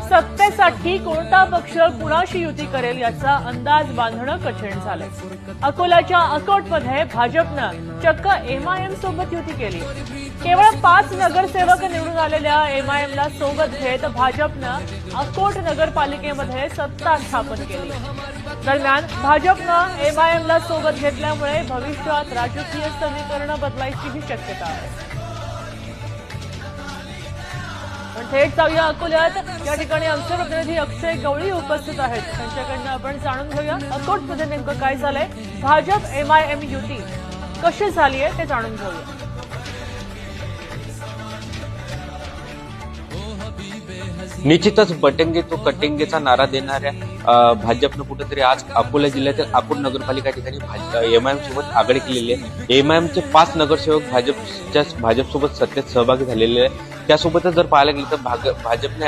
सत्तेसाठी कोणता पक्ष कुणाशी युती करेल याचा अंदाज बांधणं कठीण झालंय। अकोल्याच्या अकोटमध्ये भाजपनं चक्क एमआयएम सोबत युती केली। केवळ 5 नगरसेवक निवडून आलेल्या एमआयएमला सोबत घेत भाजपनं अकोट नगरपालिकेमध्ये सत्ता स्थापन केली। दरम्यान भाजपनं एमआयएमला सोबत घेतल्यामुळे भविष्यात राजकीय समीकरणं बदलायचीही शक्यता आहे। पण थेट जाऊया अकोल्यात, या ठिकाणी आमचे प्रतिनिधी अक्षय गवळी उपस्थित आहेत। त्यांच्याकडनं आपण जाणून घेऊया अकोटमध्ये नेमकं काय झालंय, भाजप एमआयएम युती कशी झाली आहे ते जाणून घेऊया। निश्चितच बटेंगे तो कटेंगेचा नारा देणाऱ्या भाजपनं कुठेतरी आज अकोला जिल्ह्यातील अकोट नगरपालिका ठिकाणी एमआयएम सोबत आघाडी केलेली आहे। एमआयएमचे 5 नगरसेवक भाजपसोबत सत्तेत सहभागी झालेले आहे। त्यासोबतच जर पाहायला गेलं तर भाजपने